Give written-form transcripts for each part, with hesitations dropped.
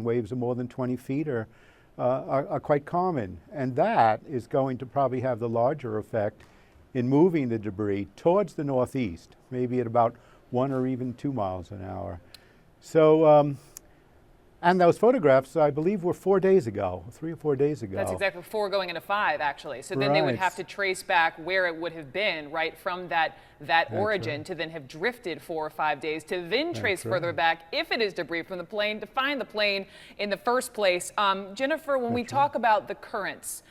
mean, waves of more than 20 feet are quite common. And that is going to probably have the larger effect in moving the debris towards the northeast, maybe at about 1 or even 2 miles an hour. So, and those photographs, I believe, were 4 days ago, 3 or 4 days ago. That's exactly 4 going into 5, actually. So then they would have to trace back where it would have been, right, from that origin to then have drifted 4 or 5 days to then trace further back, if it is debris from the plane, to find the plane in the first place. Jennifer, when we talk about the currents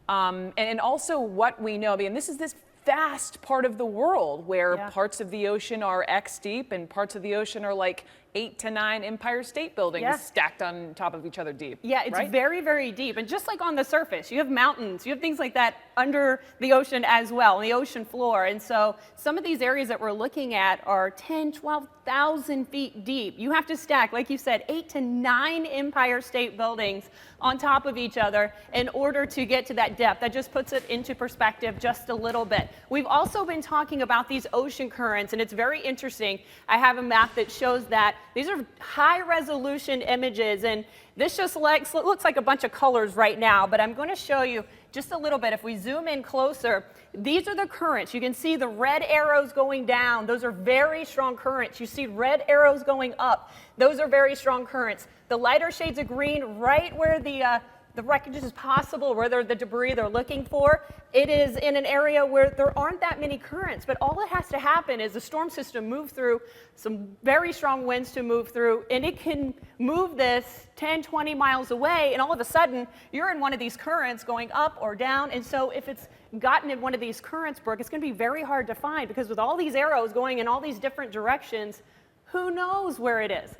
and also what we know, I mean, this is this vast part of the world where parts of the ocean are X deep and parts of the ocean are like 8 to 9 Empire State Buildings stacked on top of each other deep. Yeah, it's very, very deep. And just like on the surface, you have mountains, you have things like that under the ocean as well, on the ocean floor. And so some of these areas that we're looking at are 10, 12,000 feet deep. You have to stack, like you said, 8 to 9 Empire State Buildings on top of each other in order to get to that depth. That just puts it into perspective just a little bit. We've also been talking about these ocean currents, and it's very interesting. I have a map that shows that these are high resolution images, and this just looks like a bunch of colors right now, but I'm going to show you just a little bit. If we zoom in closer, these are the currents. You can see the red arrows going down. Those are very strong currents. You see red arrows going up. Those are very strong currents. The lighter shades of green, right where the wreckage is possible, where the debris they're looking for, it is in an area where there aren't that many currents, but all that has to happen is the storm system move through, some very strong winds to move through, and it can move this 10, 20 miles away, and all of a sudden, you're in one of these currents going up or down, and so if it's gotten in one of these currents, Brooke, it's going to be very hard to find, because with all these arrows going in all these different directions, who knows where it is?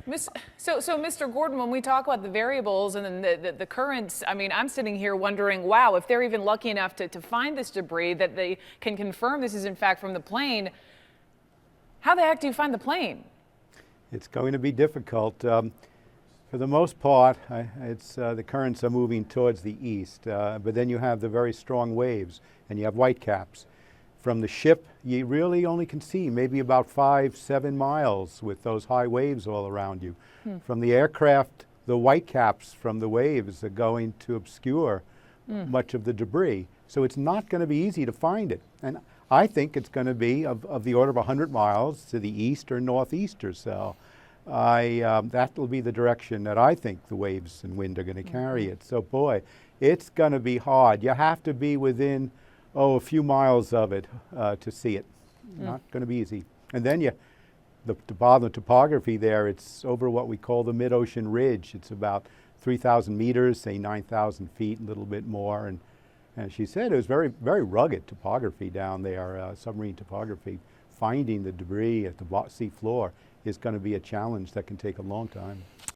So Mr. Gordon, when we talk about the variables and then the currents, I mean, I'm sitting here wondering, wow, if they're even lucky enough to find this debris, that they can confirm this is in fact from the plane, how the heck do you find the plane? It's going to be difficult. For the most part, the currents are moving towards the east, but then you have the very strong waves, and you have whitecaps. From the ship, you really only can see maybe about 5, 7 miles with those high waves all around you. From the aircraft, the whitecaps from the waves are going to obscure much of the debris. So it's not going to be easy to find it. And I think it's going to be of the order of 100 miles to the east or northeast or so. That will be the direction that I think the waves and wind are going to carry it. So boy, it's going to be hard. You have to be within a few miles of it to see it. Not going to be easy. And then the topography there, it's over what we call the mid-ocean ridge. It's about 3,000 meters, say 9,000 feet, a little bit more. And she said it was very, very rugged topography down there, submarine topography. Finding the debris at the sea floor is going to be a challenge that can take a long time.